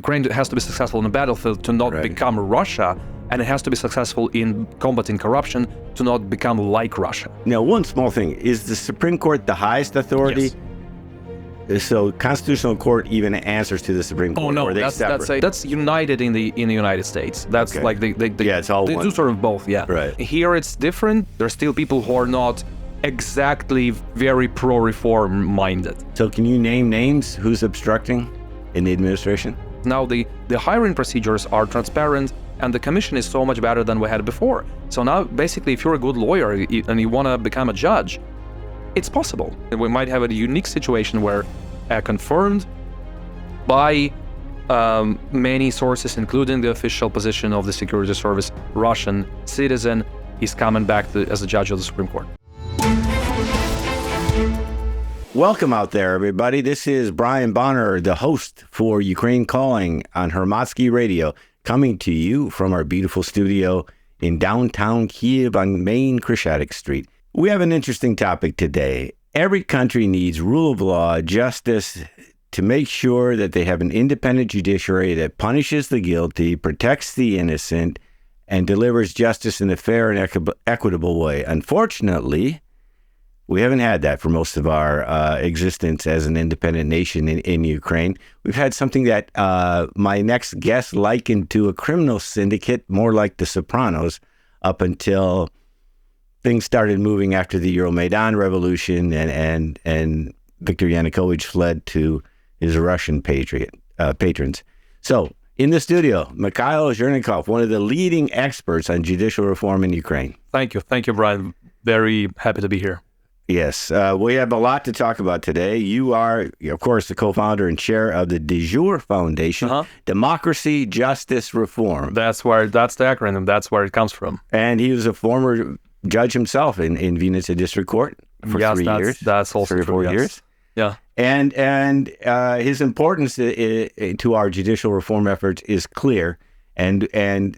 Ukraine has to be successful on the battlefield to not become Russia, and it has to be successful in combating corruption to not become like Russia. Now, one small thing, is the Supreme Court the highest authority? Yes. So Constitutional Court even answers to the Supreme Court? Oh no, that's united in the United States. That's like it's all they one. do sort of both, yeah. Right. Here it's different. There's still people who are not exactly very pro-reform minded. So can you name names who's obstructing in the administration? Now the hiring procedures are transparent, and the commission is so much better than we had before. So now basically if you're a good lawyer and you want to become a judge, it's possible. We might have a unique situation where confirmed by many sources, including the official position of the security service, Russian citizen, is coming back as a judge of the Supreme Court. Welcome out there, everybody. This is Brian Bonner, the host for Ukraine Calling on Hromadske Radio, coming to you from our beautiful studio in downtown Kyiv on main Hromadske Street. We have an interesting topic today. Every country needs rule of law, justice, to make sure that they have an independent judiciary that punishes the guilty, protects the innocent, and delivers justice in a fair and equitable way. Unfortunately, we haven't had that for most of our existence as an independent nation in Ukraine. We've had something that my next guest likened to a criminal syndicate, more like the Sopranos, up until things started moving after the Euromaidan revolution and Viktor Yanukovych fled to his Russian patrons. So in the studio, Mikhail Zhernikov, one of the leading experts on judicial reform in Ukraine. Thank you, Brian. Very happy to be here. Yes, we have a lot to talk about today. You are, of course, the co-founder and chair of the De Jure Foundation, Democracy, Justice, Reform. That's the acronym. That's where it comes from. And he was a former judge himself in Vinica District Court for 3 years. That's also 3 or 4 years. Yeah. And his importance to our judicial reform efforts is clear. And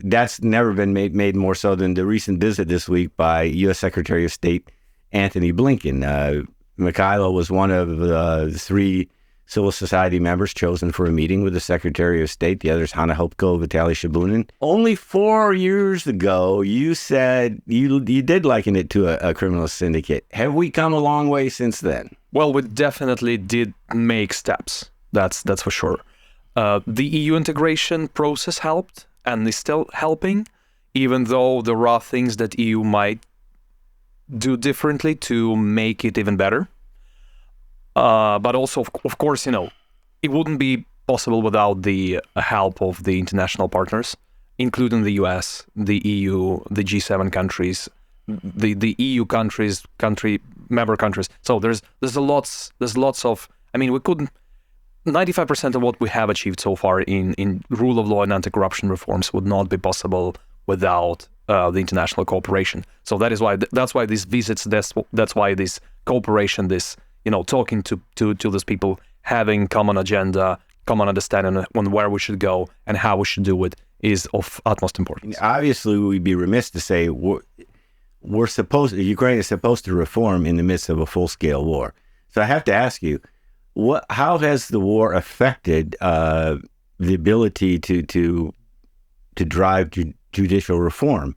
that's never been made more so than the recent visit this week by U.S. Secretary of State Anthony Blinken. Mikhailo was one of the 3 civil society members chosen for a meeting with the Secretary of State. The others, Hanna Hopko, Vitaly Shabunin. Only 4 years ago, you said you did liken it to a criminal syndicate. Have we come a long way since then? Well, we definitely did make steps. That's for sure. The EU integration process helped and is still helping, even though there are things that EU might do differently to make it even better. But also, of course, it wouldn't be possible without the help of the international partners, including the US, the EU, the G7 countries, the EU member countries. So there's lots of. I mean, we couldn't. 95% of what we have achieved so far in rule of law and anti-corruption reforms would not be possible without the international cooperation. So that's why these visits, that's why this cooperation, this talking to these people, having common agenda, common understanding on where we should go and how we should do it is of utmost importance. Obviously, we'd be remiss to say Ukraine is supposed to reform in the midst of a full-scale war. So I have to ask you, how has the war affected the ability to drive judicial reform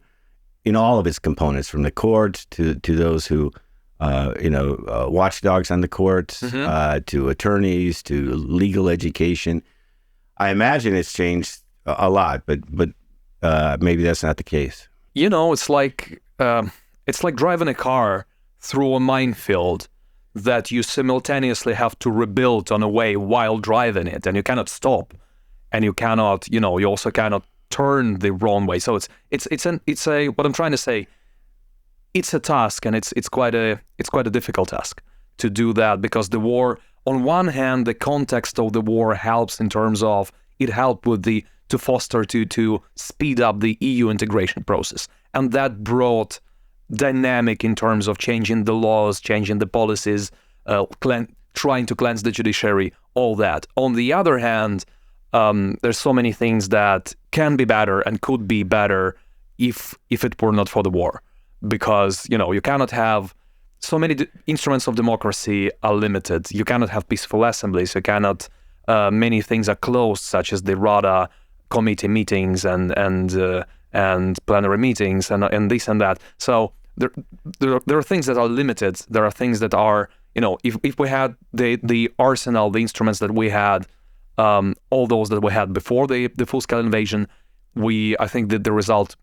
in all of its components, from the courts to those who, watchdogs on the courts, to attorneys, to legal education? I imagine it's changed a lot, but maybe that's not the case. It's like driving a car through a minefield that you simultaneously have to rebuild on a way while driving it, and you cannot stop, and you cannot, you also cannot turn the wrong way. So it's a what I'm trying to say, it's a task, and it's quite a difficult task to do that, because the war, on one hand, the context of the war helps in terms of it helped with to speed up the EU integration process, and that brought dynamic in terms of changing the laws, changing the policies, trying to cleanse the judiciary, all that. On the other hand, there's so many things that can be better and could be better if it were not for the war, because you cannot have so many instruments of democracy are limited. You cannot have peaceful assemblies. You cannot Many things are closed, such as the Rada committee meetings and plenary meetings and this and that. So there are things that are limited. There are things that are, if we had the arsenal, the instruments that we had, all those that we had before the full-scale invasion, I think that the result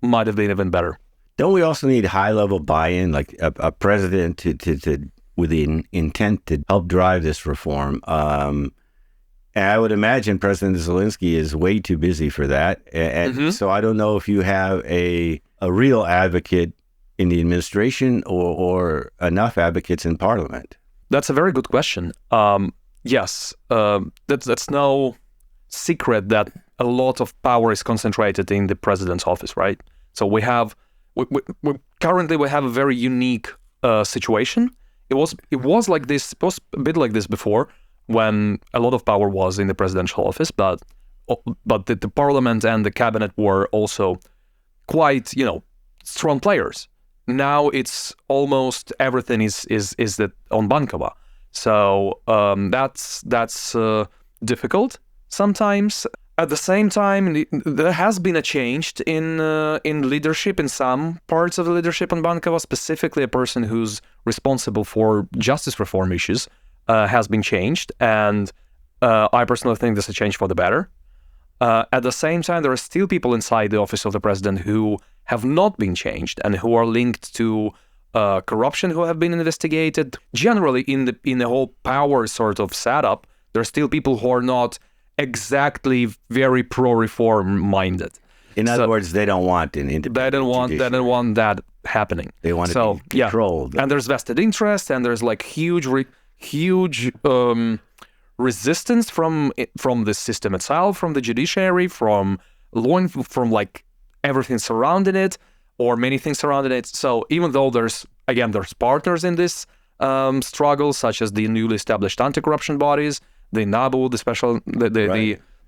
might have been even better. Don't we also need high-level buy-in, like a president to with the intent to help drive this reform? And I would imagine President Zelensky is way too busy for that. And so I don't know if you have a real advocate in the administration or enough advocates in parliament. That's a very good question. Yes, that's no secret that a lot of power is concentrated in the president's office, right? So we currently have a very unique situation. It was like this. It was a bit like this before, when a lot of power was in the presidential office, but the parliament and the cabinet were also quite, strong players. Now it's almost everything is that on Bankova. So that's difficult sometimes. At the same time, there has been a change in leadership, in some parts of the leadership on Bankova, specifically a person who's responsible for justice reform issues has been changed, and I personally think this is a change for the better. At the same time, there are still people inside the office of the president who have not been changed and who are linked to corruption, who have been investigated. Generally, in the whole power sort of setup, there are still people who are not exactly very pro-reform minded. In other words, they don't want an independent They don't want that happening. They want to be controlled. Yeah. And there's vested interest, and there's like huge resistance from the system itself, from the judiciary, from law, from like everything surrounding it, or many things surrounding it. So even though there's partners in this struggle, such as the newly established anti-corruption bodies, the NABU,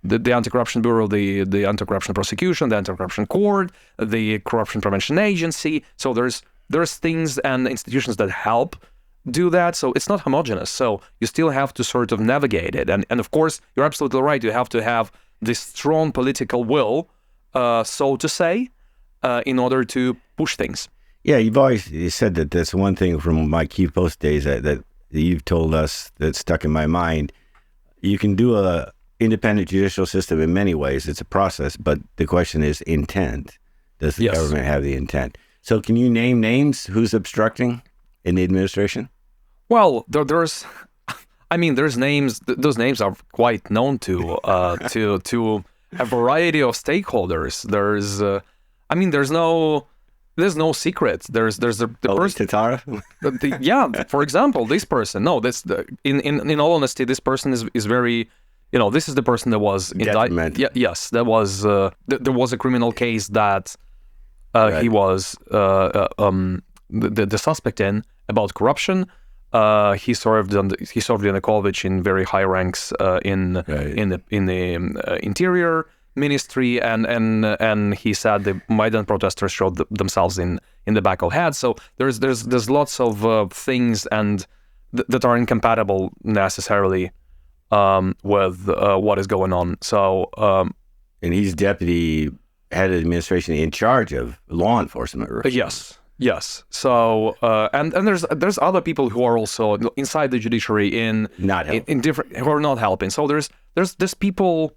the Anti-Corruption Bureau, the Anti-Corruption Prosecution, the Anti-Corruption Court, the Corruption Prevention Agency. So there's things and institutions that help do that. So it's not homogeneous. So you still have to sort of navigate it. And of course, you're absolutely right. You have to have this strong political will, so to say, in order to push things. Yeah, you said that that's one thing from my Kyiv Post days that you've told us that stuck in my mind. You can do a independent judicial system in many ways. It's a process, but the question is intent. Does the government have the intent? So can you name names who's obstructing in the administration? Well, there's names. Those names are quite known to a variety of stakeholders. There's no secret. There's the person. Tatarov? Yeah, for example, this person. No, in all honesty, this person is very. This is the person that was indicted. Yeah, yes, that was. There was a criminal case that he was the suspect in about corruption. He served Yanukovych in very high ranks in the interior ministry, and he said the Maidan protesters showed themselves in the back of heads. So there's lots of things and that are incompatible necessarily with what is going on. So and he's deputy head of the administration in charge of law enforcement. Right? Yes. So and there's other people who are also inside the judiciary in different who are not helping. So there's people.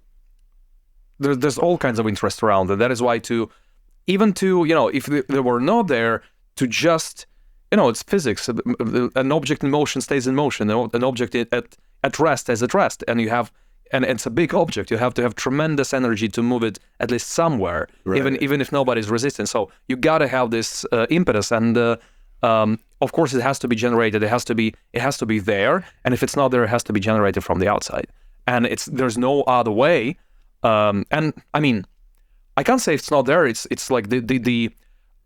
There's all kinds of interest around it. That is why if they were not there, to just it's physics. An object in motion stays in motion. An object at rest is at rest, and it's a big object. You have to have tremendous energy to move it at least somewhere, even if nobody's resisting. So you gotta have this impetus, and of course it has to be generated. It has to be there, and if it's not there, it has to be generated from the outside. And there's no other way. And I mean, I can't say it's not there. It's like the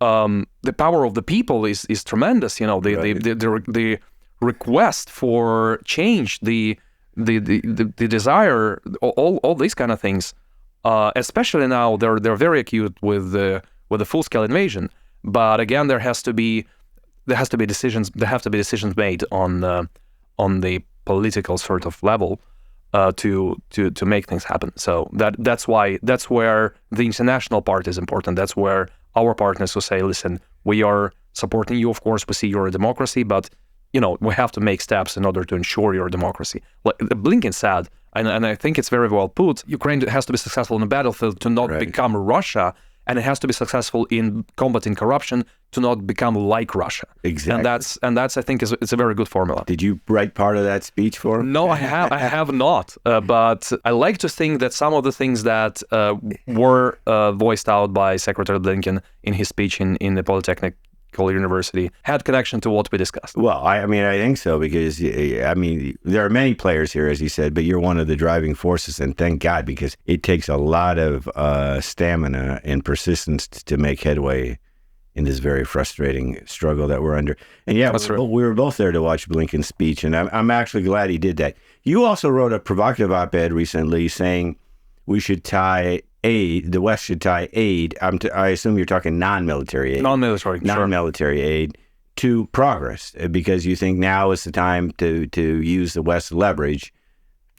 power of the people is tremendous. The request for change, the desire, all these kind of things. Especially now, they're very acute with the full-scale invasion. But again, there have to be decisions made on the political sort of level. to make things happen. So that's where the international part is important. That's where our partners will say, listen, we are supporting you. Of course, we see you're a democracy, but we have to make steps in order to ensure your democracy. Like Blinken said, and I think it's very well put, Ukraine has to be successful on the battlefield to not become Russia, and it has to be successful in combating corruption to not become like Russia. Exactly. And that's I think it's a very good formula. Did you write part of that speech for him? No, I have not. But I like to think that some of the things that were voiced out by Secretary Blinken in his speech in the Polytechnic University had connection to what we discussed. Well, I think so, because there are many players here, as you said, but you're one of the driving forces, and thank God, because it takes a lot of stamina and persistence to make headway in this very frustrating struggle that we're under. And yeah, we were both there to watch Blinken's speech, and I'm actually glad he did that. You also wrote a provocative op-ed recently saying we should tie aid, the West should tie aid, I assume you're talking non-military aid. Non-military aid to progress, because you think now is the time to use the West's leverage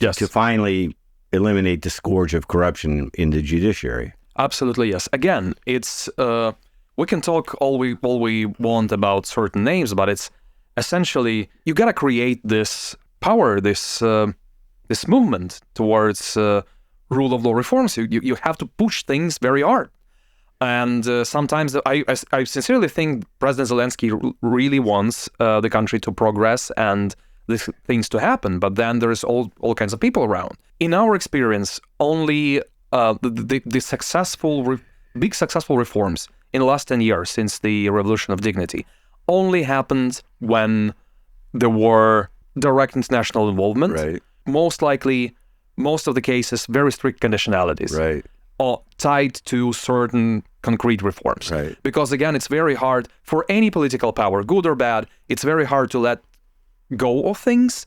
to finally eliminate the scourge of corruption in the judiciary. Absolutely, yes. Again, it's we can talk all we want about certain names, but it's essentially you got to create this power, this movement towards rule of law reforms. You have to push things very hard, and sometimes I sincerely think President Zelensky really wants the country to progress and these things to happen. But then there's all kinds of people around. In our experience, only the big successful reforms in the last 10 years since the Revolution of Dignity only happened when there were direct international involvement. Right. Most likely, most of the cases, very strict conditionalities, tied to certain concrete reforms. Right. Because again, it's very hard for any political power, good or bad, it's very hard to let go of things,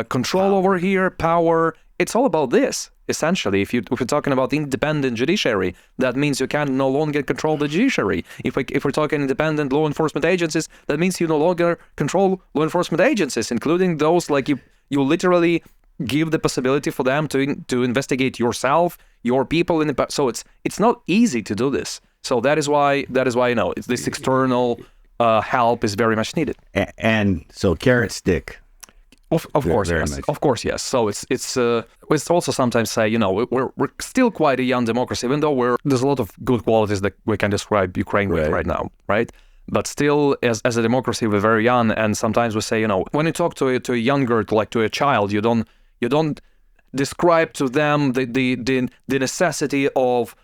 control over here, power. It's all about this, essentially. If you're talking about independent judiciary, that means you can no longer control the judiciary. If we're talking independent law enforcement agencies, that means you no longer control law enforcement agencies, including those like you literally give the possibility for them to investigate yourself, your people in the. So it's not easy to do this. So that is why it's this external help is very much needed. And so carrot stick. Of course, yes. Much. Of course, yes. So it's also sometimes say we're still quite a young democracy, even though there's a lot of good qualities that we can describe Ukraine with right now, right? But still, as a democracy, we're very young, and sometimes we say when you talk to a younger, like to a child, you don't describe to them the necessity of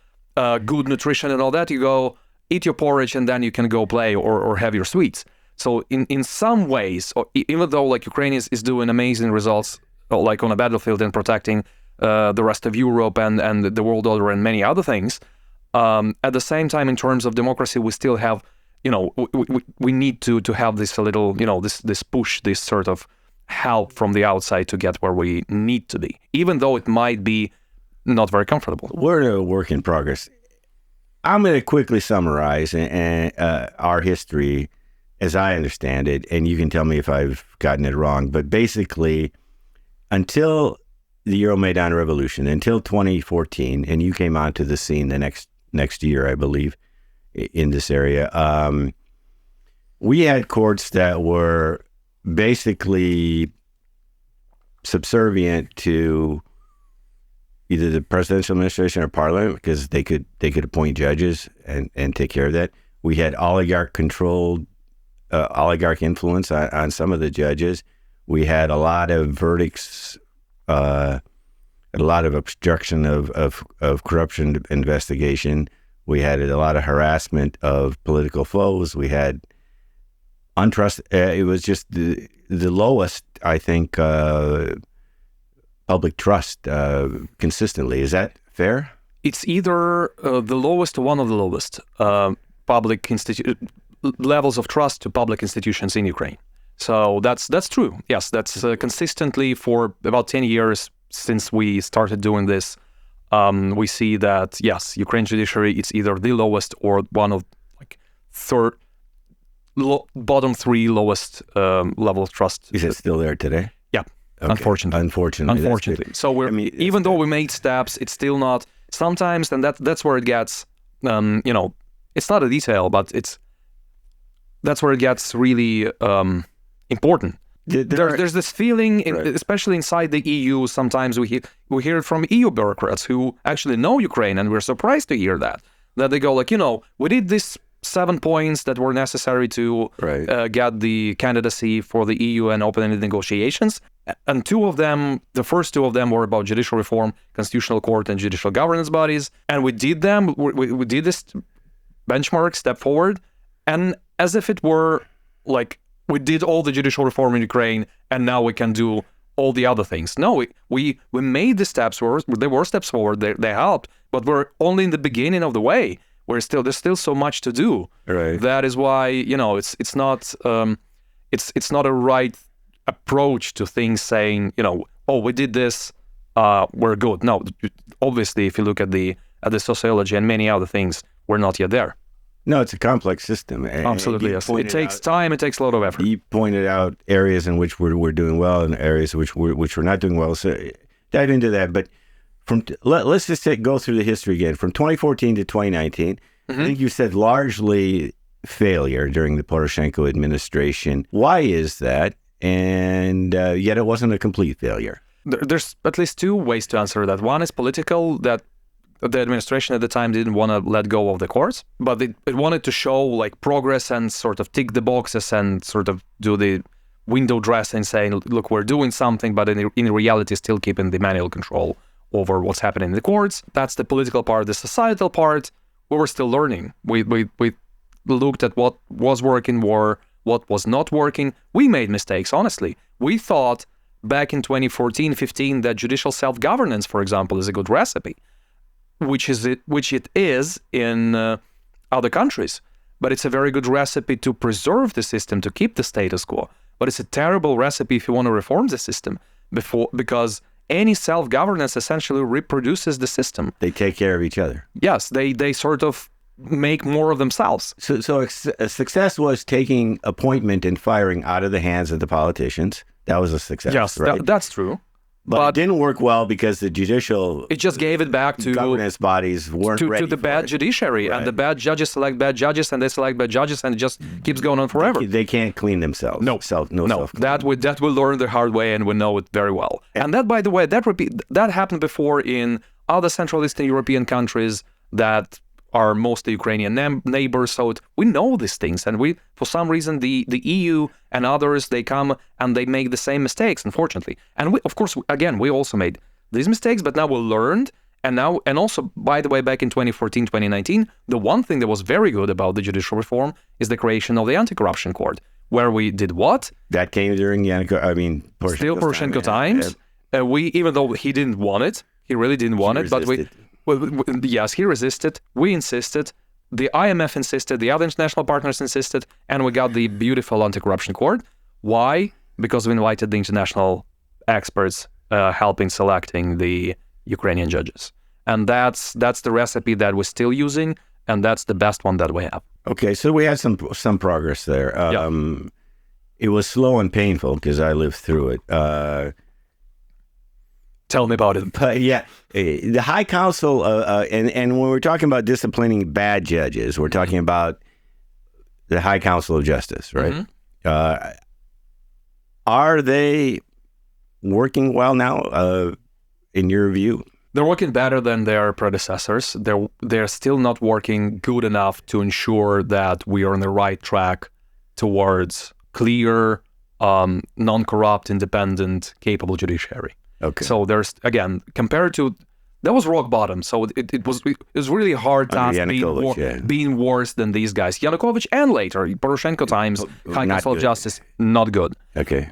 good nutrition and all that. You go eat your porridge and then you can go play or have your sweets. So in some ways, even though like Ukraine is doing amazing results, like on a battlefield and protecting the rest of Europe and the world order and many other things, at the same time, in terms of democracy, we still have, we need to have this a little, this push, this sort of help from the outside to get where we need to be, even though it might be not very comfortable. We're a work in progress. I'm going to quickly summarize our history as I understand it, and you can tell me if I've gotten it wrong, but basically, until the Euromaidan Revolution, until 2014, and you came onto the scene the next year, I believe, in this area, we had courts that were basically subservient to either the presidential administration or parliament, because they could appoint judges and take care of that. We had oligarch-controlled, oligarch influence on some of the judges. We had a lot of verdicts, a lot of obstruction of corruption investigation. We had a lot of harassment of political foes. We had untrust. It was just the lowest, I think, public trust consistently. Is that fair? It's either the lowest or one of the lowest public levels of trust to public institutions in Ukraine. So that's true. Yes, that's consistently for about 10 years since we started doing this. We see that, yes, Ukraine judiciary, it's either the lowest or one of like bottom three lowest level of trust. Is it still there today? Yeah, Okay. Unfortunately. That's So even though we made steps, it's still not sometimes, and that's where it gets, it's not a detail, but that's where it gets really important. There's this feeling, especially inside the EU, sometimes we hear it from EU bureaucrats who actually know Ukraine, and we're surprised to hear that they go like, we did this 7 points that were necessary to get the candidacy for the EU and open any negotiations. And the first two of them were about judicial reform, constitutional court, and judicial governance bodies. And we did them. We did this benchmark step forward. And as if it were like we did all the judicial reform in Ukraine and now we can do all the other things. No, we made the steps. There were steps forward. They helped, but we're only in the beginning of the way. There's still so much to do. Right. That is why it's not a right approach to things saying we did this, we're good. No, obviously if you look at the sociology and many other things, we're not yet there. No, it's a complex system. Absolutely, yes. It takes time. It takes a lot of effort. You pointed out areas in which we're doing well and areas which we're not doing well. So dive into that, but. Let's just go through the history again. From 2014 to 2019, I think you said largely failure during the Poroshenko administration. Why is that? And yet it wasn't a complete failure. There's at least two ways to answer that. One is political, that the administration at the time didn't want to let go of the courts, but it wanted to show like progress and sort of tick the boxes and sort of do the window dressing, saying, look, we're doing something, but in reality still keeping the manual control over what's happening in the courts. That's the political part. The societal part, we were still learning. We looked at what was working, what was not working. We made mistakes, honestly. We thought back in 2014-15 that judicial self-governance, for example, is a good recipe, which it is in other countries. But it's a very good recipe to preserve the system, to keep the status quo. But it's a terrible recipe if you want to reform the system because any self-governance essentially reproduces the system. They take care of each other. Yes, they sort of make more of themselves. So a success was taking appointment and firing out of the hands of the politicians. That was a success, yes, right? That's true. But it didn't work well because the judicial... It just gave it back to... governance bodies weren't ready to the bad judiciary. Right. And the bad judges select bad judges, and they select bad judges, and it just keeps going on forever. They can't clean themselves. No. Self-clean. That we learn the hard way, and we know it very well. And that, by the way, that happened before in other Central Eastern European countries that are mostly Ukrainian neighbors. So we know these things, and for some reason, the EU and others, they come and they make the same mistakes, unfortunately. And we, of course, again, we also made these mistakes, but now we learned. And also, by the way, back in 2014, 2019, the one thing that was very good about the judicial reform is the creation of the anti-corruption court, where we did what? That came during Poroshenko times. Even though he didn't want it, he really didn't want it, but yes, he resisted. We insisted. The IMF insisted. The other international partners insisted, and we got the beautiful anti-corruption court. Why? Because we invited the international experts helping selecting the Ukrainian judges, and that's the recipe that we're still using, and that's the best one that we have. Okay, so we had some progress there. It was slow and painful because I lived through it. Tell me about it. But yeah, the High Council, and when we're talking about disciplining bad judges, we're talking about the High Council of Justice, right? Mm-hmm. Are they working well now, in your view? They're working better than their predecessors. They're still not working good enough to ensure that we are on the right track towards clear, non-corrupt, independent, capable judiciary. Okay. So there's, again, compared to, that was rock bottom. So it was really hard task being worse than these guys. Yanukovych and later, Poroshenko times, High Council of Justice, not good. Okay.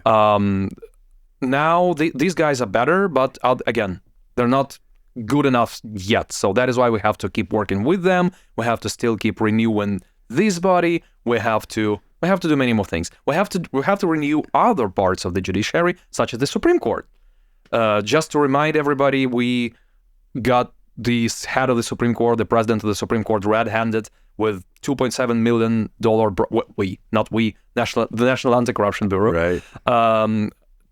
Now these guys are better, but again, they're not good enough yet. So that is why we have to keep working with them. We have to still keep renewing this body. We have to do many more things. We have to renew other parts of the judiciary, such as the Supreme Court. Just to remind everybody, we got the head of the Supreme Court, the president of the Supreme Court, red-handed with $2.7 million. The National Anti-Corruption Bureau, right?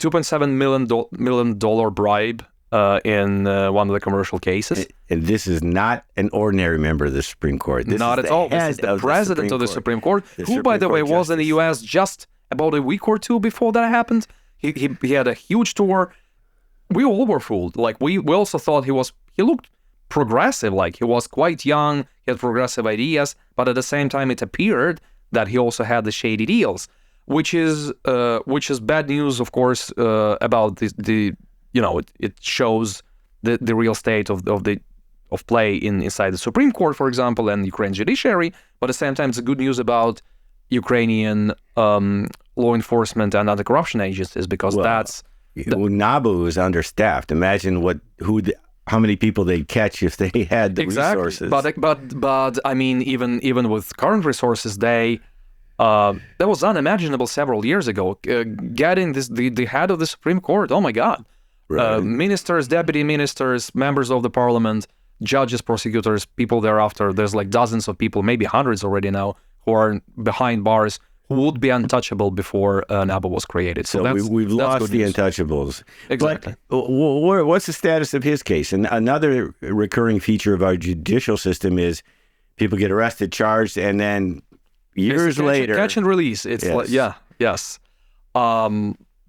million bribe in one of the commercial cases. And this is not an ordinary member of the Supreme Court. This Not is at the all. This head is the of president of the Supreme Court, who, by the way, was in the U.S. just about a week or two before that happened. He had a huge tour. We all were fooled. Like we also thought he looked progressive. Like he was quite young. He had progressive ideas, but at the same time, it appeared that he also had the shady deals, which is bad news, of course, about it shows the real state of play inside the Supreme Court, for example, and Ukrainian judiciary. But at the same time, it's good news about Ukrainian law enforcement and anti-corruption agencies, because NABU is understaffed. Imagine how many people they'd catch if they had the resources. But I mean, even with current resources, that was unimaginable several years ago. Getting the head of the Supreme Court, oh my God. Right. Ministers, deputy ministers, members of the parliament, judges, prosecutors, people thereafter. There's like dozens of people, maybe hundreds already now, who are behind bars, who would be untouchable before NABU was created. So we've lost the untouchables. Exactly. But what's the status of his case? And another recurring feature of our judicial system is people get arrested, charged, and then years later... Catch and release. It's yes.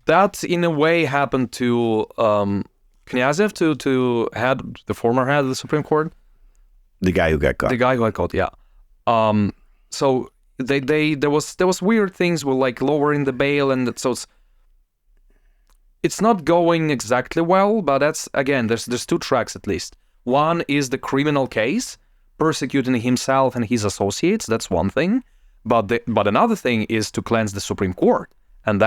That, in a way, happened to Knyazev, to the former head of the Supreme Court. The guy who got caught. The guy who got caught, yeah. So there was weird things with like lowering the bail, and so it's not going exactly well. But that's, again, there's two tracks at least. One is the criminal case, persecuting himself and his associates. That's one thing. But another thing is to cleanse the Supreme Court, and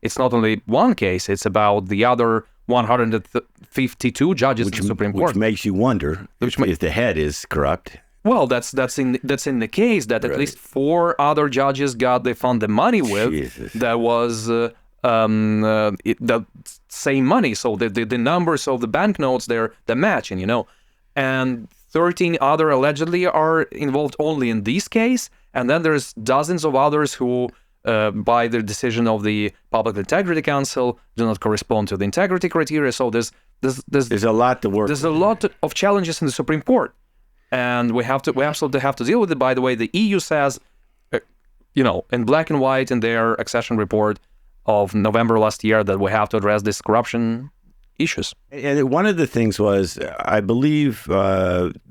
it's not only one case, it's about the other 152 judges in the Supreme Court. Which makes you wonder if the head is corrupt. Well, that's in the case that at least 4 other judges they found the money with. Jesus. That was the same money. So the numbers of the banknotes, they're matching, and 13 other allegedly are involved only in this case. And then there's dozens of others who, by the decision of the Public Integrity Council, do not correspond to the integrity criteria. So there's a lot to work. There's a lot of challenges in the Supreme Court, and we absolutely have to deal with it. By the way, the EU says, in black and white in their accession report of November last year, that we have to address these corruption issues. And one of the things was, I believe,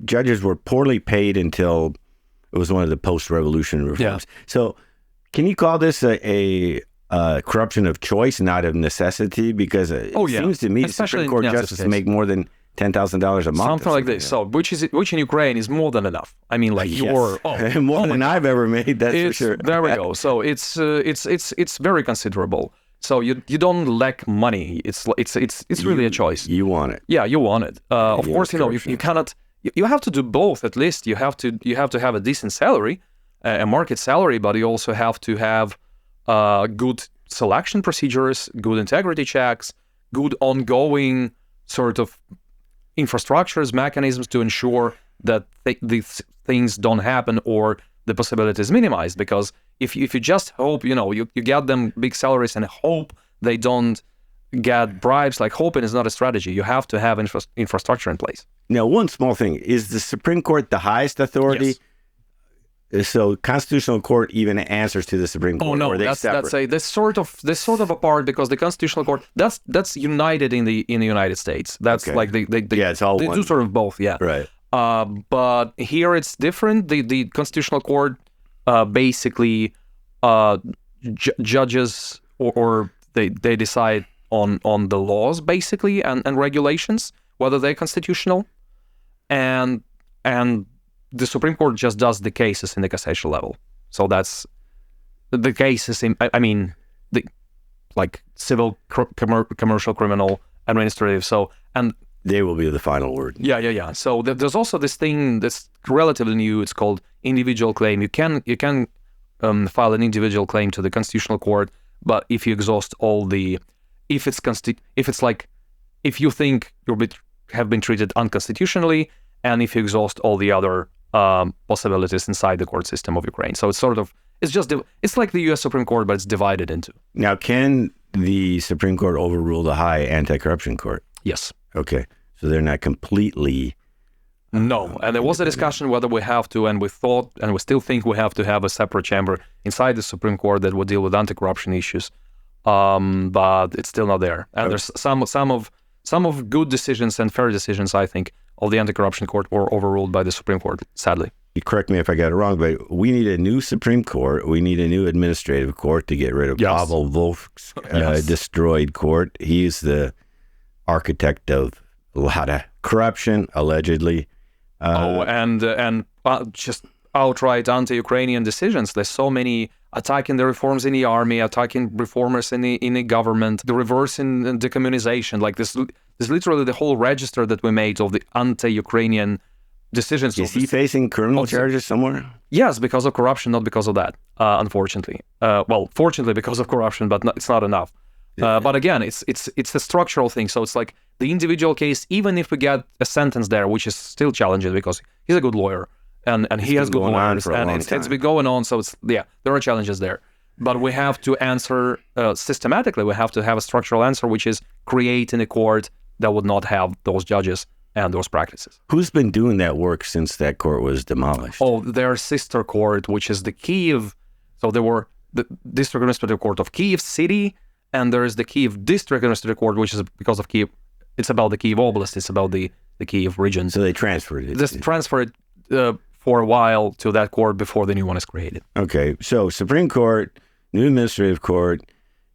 judges were poorly paid until it was one of the post-revolution reforms. Yeah. So, can you call this a corruption of choice, not of necessity? Because it seems to me especially Supreme Court justices make more than $10,000 a month. Something like this. So, which in Ukraine is more than enough. I mean, like more than I've ever made. That's for sure. There we go. So it's very considerable. So you don't lack money. It's really a choice. You want it. Yeah, you want it. Of course, you cannot. You have to do both at least. You have to have a decent salary, a market salary, but you also have to have good selection procedures, good integrity checks, good ongoing sort of infrastructures, mechanisms to ensure that these things don't happen or the possibility is minimized. Because if you just hope, you get them big salaries and hope they don't get bribes, like hoping is not a strategy. You have to have infrastructure in place. Now, one small thing, is the Supreme Court the highest authority? Yes. So Constitutional Court even answers to the Supreme Court? Oh no, or that's sort of apart, because the Constitutional Court that's united in the United States. That's like it's all they one. do sort of both, yeah. Right. But here it's different. The Constitutional Court basically judges or they decide on the laws basically and regulations, whether they're constitutional, and the Supreme Court just does the cases in the cassation level. So that's the cases like civil, commercial, criminal, administrative. So, and they will be the final word. Yeah. So there's also this thing that's relatively new. It's called individual claim. You can file an individual claim to the Constitutional Court, but if you exhaust all if you think have been treated unconstitutionally, and if you exhaust all the other possibilities inside the court system of Ukraine. So it's like the U.S. Supreme Court, but it's divided into. Now, can the Supreme Court overruled a high anti-corruption court. Yes. Okay. So they're not completely... No. And there was a discussion whether we have to, and we thought, and we still think we have to have a separate chamber inside the Supreme Court that would deal with anti-corruption issues. But it's still not there. And there's some of good decisions and fair decisions, I think, of the anti-corruption court were overruled by the Supreme Court, sadly. You correct me if I got it wrong, but we need a new Supreme Court. We need a new administrative court to get rid of Pavel Wolf's destroyed court. He's the architect of a lot of corruption, allegedly. And just outright anti-Ukrainian decisions. There's so many attacking the reforms in the army, attacking reformers in the government, the reverse in decommunization. Like this literally the whole register that we made of the anti-Ukrainian decisions. Is he facing criminal charges somewhere? Yes, because of corruption, not because of that, unfortunately. Fortunately because of corruption, but it's not enough. But again, it's a structural thing. So it's like the individual case, even if we get a sentence there, which is still challenging because he's a good lawyer and he has good lawyers, and it's been going on. So there are challenges there. But we have to answer systematically. We have to have a structural answer, which is creating a court that would not have those judges and those practices. Who's been doing that work since that court was demolished? Oh, their sister court, which is the Kyiv. So there were the District Administrative Court of Kyiv City, and there is the Kyiv District Administrative Court, which is because of Kyiv. It's about the Kyiv Oblast. It's about the Kyiv region. So they transferred it. Just transferred it for a while to that court before the new one is created. Okay. So Supreme Court, new administrative court.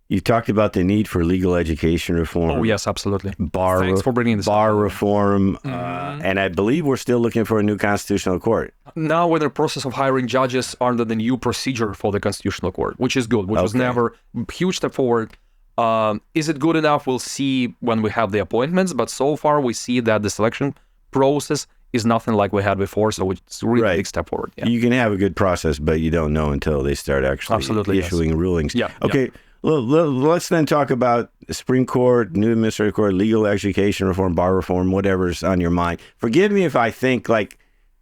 You talked about the need for legal education reform. Oh, yes, absolutely. Thanks for bringing this bar up. reform. And I believe we're still looking for a new constitutional court. Now we're in the process of hiring judges under the new procedure for the constitutional court, which is good, which was never a huge step forward. Is it good enough? We'll see when we have the appointments. But so far, we see that the selection process is nothing like we had before. So it's a really big step forward. Yeah. You can have a good process, but you don't know until they start actually issuing rulings. Yeah. Okay. Yeah. Let's then talk about the Supreme Court, new administrative court, legal education reform, bar reform, whatever's on your mind. Forgive me if I think,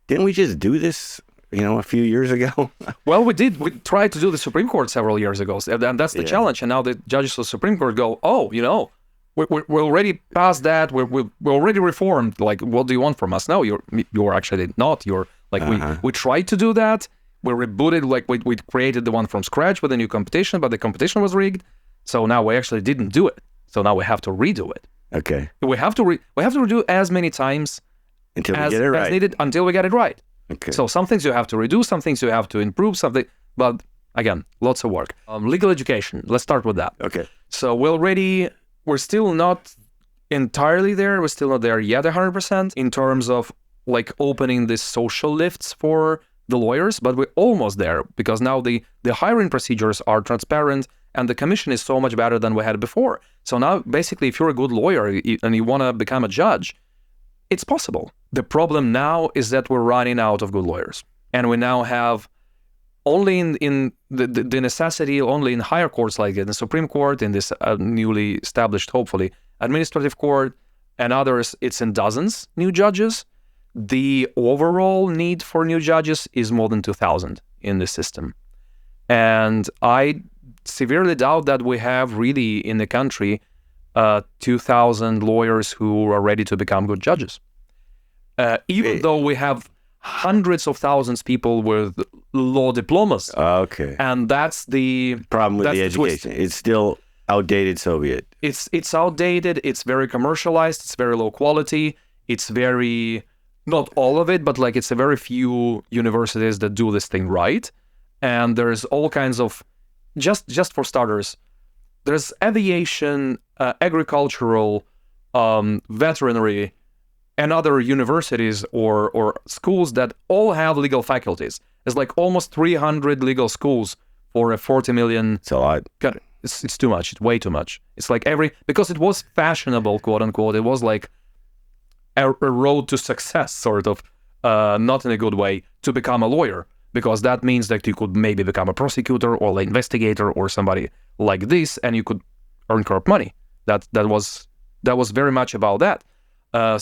didn't we just do this, a few years ago? Well, we did. We tried to do the Supreme Court several years ago, and that's the challenge. And now the judges of the Supreme Court go, we're already past that. We're already reformed. Like, what do you want from us? No, you're actually not. You're we tried to do that. We rebooted, we created the one from scratch with a new competition, but the competition was rigged. So now we actually didn't do it. So now we have to redo it. Okay. We have to redo as many times until we get it right. As needed until we get it right. Okay. So some things you have to redo, some things you have to improve, but again, lots of work. Legal education. Let's start with that. Okay. So we're still not entirely there. We're still not there yet 100% in terms of opening the social lifts for the lawyers, but we're almost there because now the hiring procedures are transparent and the commission is so much better than we had before. So now basically if you're a good lawyer and you want to become a judge, it's possible. The problem now is that we're running out of good lawyers, and we now have only in the necessity only in higher courts like in the Supreme Court, in this newly established, hopefully, administrative court and others, it's in dozens new judges. The overall need for new judges is more than 2,000 in the system. And I severely doubt that we have really in the country 2,000 lawyers who are ready to become good judges. Even though we have hundreds of thousands of people with law diplomas. Okay. And that's the problem with the education. It's still outdated Soviet. It's outdated. It's very commercialized. It's very low quality. It's very... Not all of it, but it's a very few universities that do this thing right. And there's all kinds of, just for starters, there's aviation, agricultural, veterinary, and other universities or schools that all have legal faculties. There's almost 300 legal schools for a 40 million. It's a lot. It's too much. It's way too much. It's because it was fashionable, quote unquote. It was a road to success, sort of, not in a good way, to become a lawyer, because that means that you could maybe become a prosecutor or an investigator or somebody like this, and you could earn corrupt money. That was very much about that.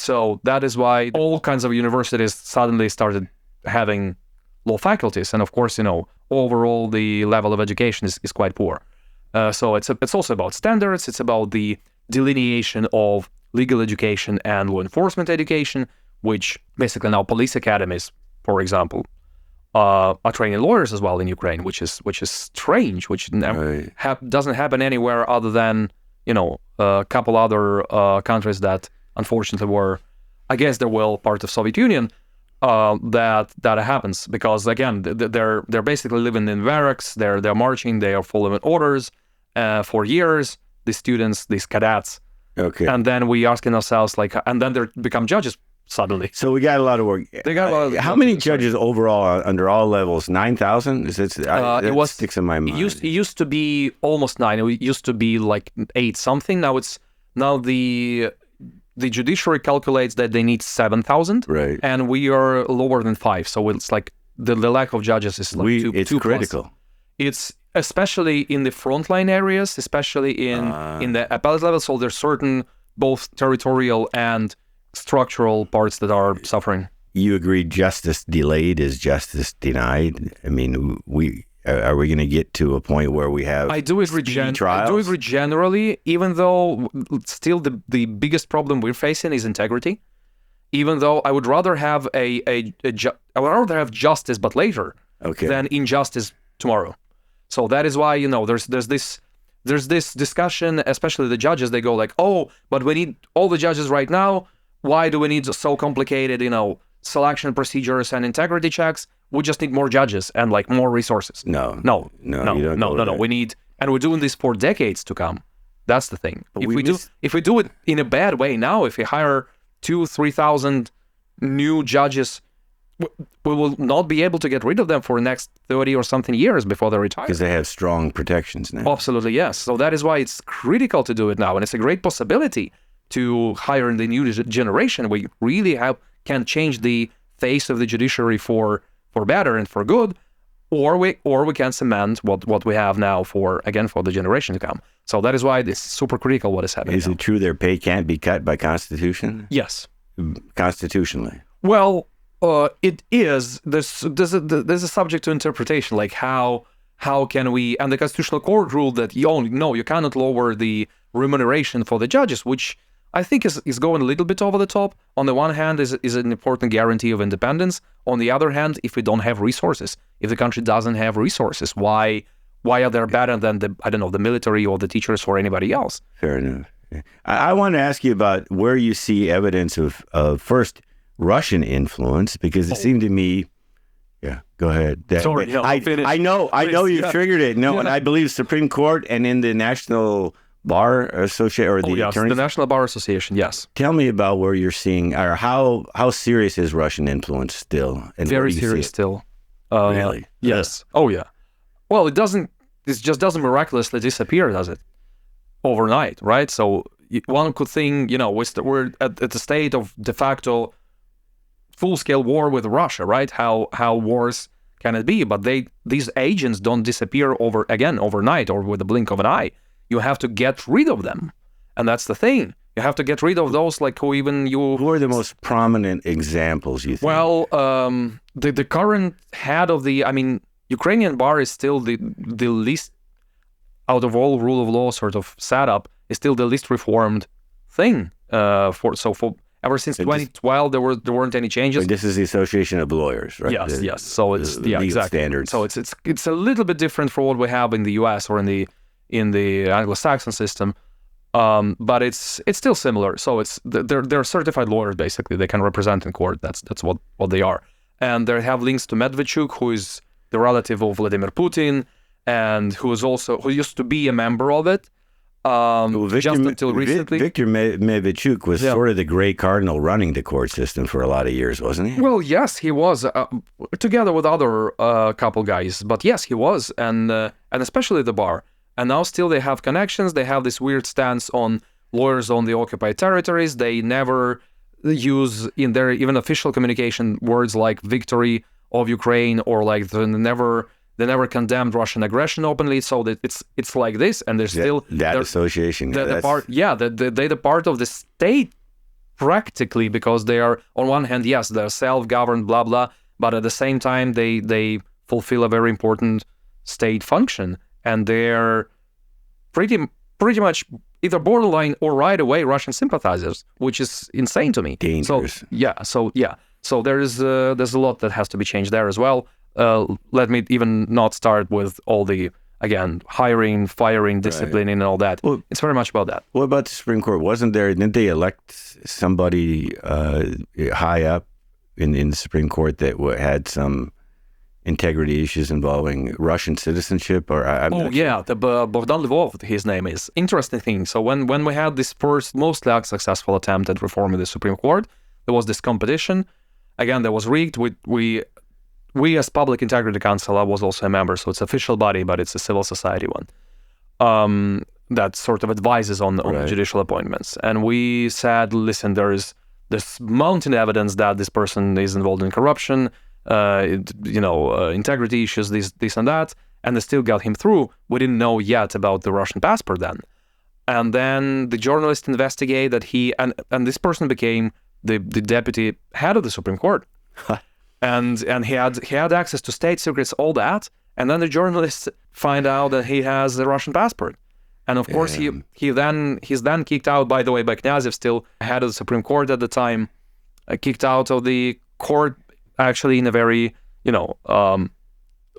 So that is why all kinds of universities suddenly started having law faculties, and of course, overall the level of education is quite poor. So it's also about standards. It's about the delineation of legal education and law enforcement education, which basically now police academies, for example, are training lawyers as well in Ukraine, which is strange, which doesn't happen anywhere other than a couple other countries that unfortunately were against their will part of Soviet Union. That happens because again they're basically living in barracks. They're marching. They are following orders for years. These students, these cadets. Okay. And then we asking ourselves and then they become judges suddenly. So we got a lot of work. They got a lot of how many judges overall under all levels? 9,000? It was sticks in my mind. It used to be almost 9. It used to be 8 something. Now the judiciary calculates that they need 7,000. Right. And we are lower than 5. So it's the lack of judges is it's 2 critical. Plus. It's especially in the frontline areas, especially in the appellate level. So there's certain both territorial and structural parts that are suffering. You agree justice delayed is justice denied? I mean, are we going to get to a point where we have I do agree generally, even though still the biggest problem we're facing is integrity. Even though I would rather have I would rather have justice but later than injustice tomorrow. So that is why there's this discussion, especially the judges. They go oh, but we need all the judges right now. Why do we need so complicated, selection procedures and integrity checks? We just need more judges and more resources. No. We need, and we're doing this for decades to come. That's the thing. But if we do it in a bad way now, if we hire 2,000-3,000 new judges, we will not be able to get rid of them for the next 30 or something years before they retire. Because they have strong protections now. Absolutely, yes. So that is why it's critical to do it now, and it's a great possibility to hire in the new generation. We really can change the face of the judiciary for better and for good, or we can cement what we have now for the generation to come. So that is why it's super critical what is happening. Is it true their pay can't be cut by Constitution? Yes. Constitutionally. Well, it is. There's a subject to interpretation, how can we, and the Constitutional Court ruled that you cannot lower the remuneration for the judges, which I think is going a little bit over the top. On the one hand, is an important guarantee of independence. On the other hand, if we don't have resources, if the country doesn't have resources, why are they better than the military or the teachers or anybody else? Fair enough. I want to ask you about where you see evidence of first Russian influence, because it seemed to me. Yeah, go ahead. Sorry, I know you triggered it. No, and I believe Supreme Court and in the National Bar Association or the attorneys. The National Bar Association, yes. Tell me about where you're seeing, or how serious is Russian influence still? And very serious still. Really? Yes. Oh yeah. Well, it just doesn't miraculously disappear, does it? Overnight, right? So one could think, we're at the state of de facto full-scale war with Russia, right? How wars can it be? But these agents don't disappear overnight or with the blink of an eye. You have to get rid of them, and that's the thing. You have to get rid of those Who are the most prominent examples, you think? Well, the current head of Ukrainian bar is still the least, out of all rule of law sort of setup, is still the least reformed thing. Ever since 2012, there weren't any changes. This is the Association of Lawyers, right? Yes. So it's legal standards. So it's a little bit different from what we have in the U.S. or in the Anglo-Saxon system, but it's still similar. So they're certified lawyers basically. They can represent in court. That's what they are, and they have links to Medvedchuk, who is the relative of Vladimir Putin, and who used to be a member of it. Just until recently. Viktor Medvedchuk was sort of the gray cardinal running the court system for a lot of years, wasn't he? Well, yes, he was, together with other couple guys. But yes, he was, and especially the bar. And now still they have connections. They have this weird stance on lawyers on the occupied territories. They never use in their even official communication words like victory of Ukraine, or they never condemned Russian aggression openly. So that it's like this, and there's still that association. They're the part of the state practically, because they are, on one hand, yes, they're self-governed, blah blah, but at the same time they fulfill a very important state function, and they're pretty much either borderline or right away Russian sympathizers, which is insane to me. Dangerous. So there's a lot that has to be changed there as well. Let me even not start with all the, again, hiring, firing, disciplining, and all that. Well, it's very much about that. What about the Supreme Court? Didn't they elect somebody high up in the Supreme Court that had some integrity issues involving Russian citizenship? Or the Bogdan Lvov, his name is. Interesting thing. So when we had this first mostly unsuccessful attempt at reforming the Supreme Court, there was this competition. Again, that was rigged. We as Public Integrity Council, I was also a member, so it's an official body, but it's a civil society one that sort of advises on the judicial appointments. And we said, listen, there is this mounting evidence that this person is involved in corruption, integrity issues, this and that, and they still got him through. We didn't know yet about the Russian passport then. And then the journalist investigated that and this person became the deputy head of the Supreme Court. and he had access to state secrets, all that. And then the journalists find out that he has a Russian passport. And of course, he's then kicked out, by the way, by Knyazov, still head of the Supreme Court at the time, kicked out of the court actually in a very,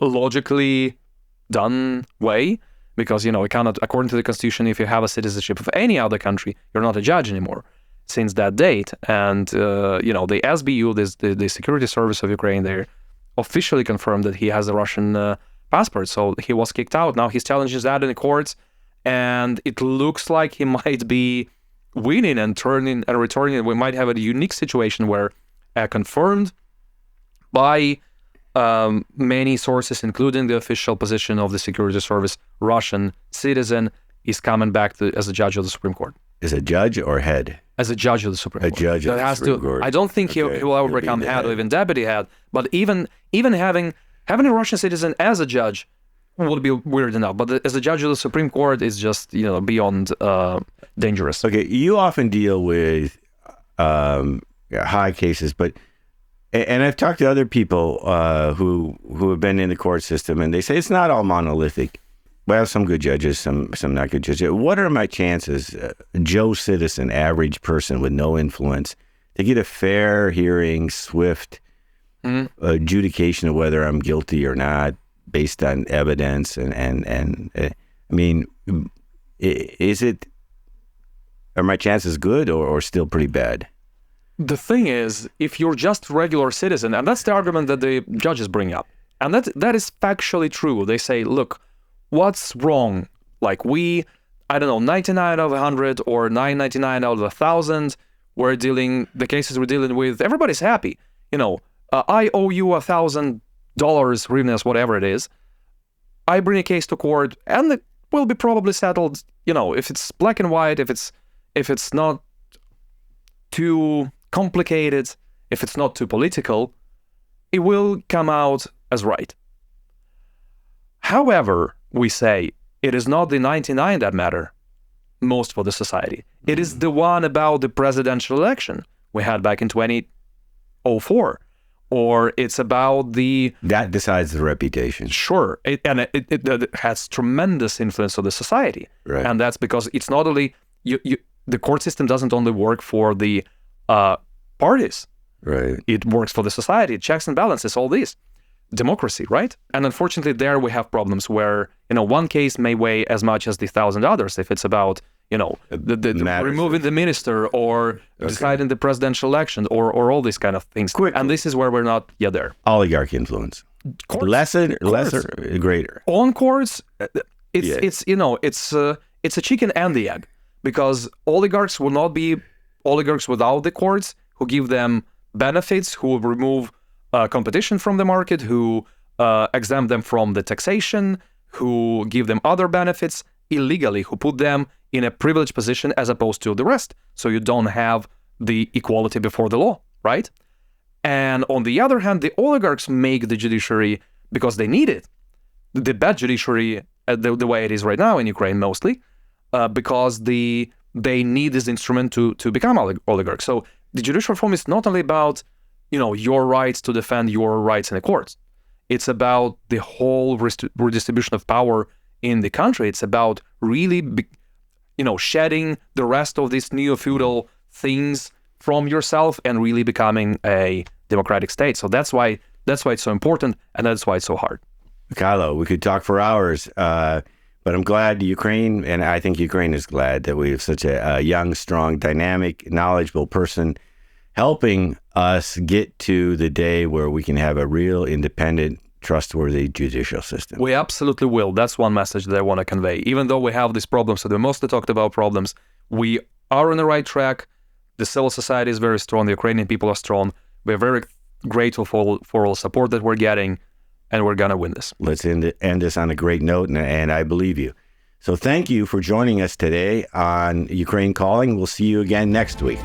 logically done way, because, you cannot, according to the Constitution, if you have a citizenship of any other country, you're not a judge anymore since that date. And, the SBU, the Security Service of Ukraine, they officially confirmed that he has a Russian passport. So he was kicked out. Now he's challenges that in the courts. And it looks like he might be winning and turning and returning. We might have a unique situation where confirmed by many sources, including the official position of the Security Service, Russian citizen is coming back as a judge of the Supreme Court. As a judge or head? As a judge of the Supreme Court. A judge of the Supreme Court. I don't think he will ever become head or even deputy head, but even having a Russian citizen as a judge would be weird enough. But as a judge of the Supreme Court is just, beyond dangerous. Okay, you often deal with high cases, and I've talked to other people who have been in the court system, and they say it's not all monolithic. We have some good judges, some not good judges. What are my chances, Joe citizen, average person with no influence, to get a fair hearing, swift adjudication of whether I'm guilty or not, based on evidence? Are my chances good or still pretty bad? The thing is, if you're just a regular citizen, and that's the argument that the judges bring up, and that is factually true. They say, look, what's wrong? Like 99 out of 100 or 999 out of 1,000, the cases we're dealing with, everybody's happy. I owe you $1,000, hryvnias, whatever it is. I bring a case to court, and it will be probably settled. If it's black and white, if it's not too complicated, if it's not too political, it will come out as right. However, we say it is not the 99 that matter most for the society. It is the one about the presidential election we had back in 2004. Or it's about that decides the reputation. Sure, it has tremendous influence on the society, right? And that's because it's not only the court system doesn't only work for the parties, right? It works for the society, checks and balances, all this democracy, right? And unfortunately, there we have problems where one case may weigh as much as the 1,000 others if it's about removing the minister or deciding the presidential election or all these kind of things. And this is where we're not yet there. Oligarch influence. Courts, lesser, greater. On courts, it's a chicken and the egg, because oligarchs will not be oligarchs without the courts who give them benefits, who remove competition from the market, who exempt them from the taxation, who give them other benefits illegally, who put them in a privileged position as opposed to the rest. So you don't have the equality before the law, right? And on the other hand, the oligarchs make the judiciary because they need it. The bad judiciary, the way it is right now in Ukraine mostly, because they need this instrument to become oligarchs. So the judicial reform is not only about, your rights to defend your rights in the courts. It's about the whole redistribution of power in the country. It's about really, shedding the rest of these neo-feudal things from yourself and really becoming a democratic state. So that's why it's so important, and that's why it's so hard. Mikhailo, we could talk for hours, but I'm glad Ukraine, and I think Ukraine is glad that we have such a young, strong, dynamic, knowledgeable person helping us get to the day where we can have a real independent, trustworthy judicial system. We absolutely will. That's one message that I want to convey. Even though we have these problems, so we mostly talked about problems, we are on the right track. The civil society is very strong. The Ukrainian people are strong. We're very grateful for all support that we're getting, and we're going to win this. Let's end this on a great note, and I believe you. So thank you for joining us today on Ukraine Calling. We'll see you again next week.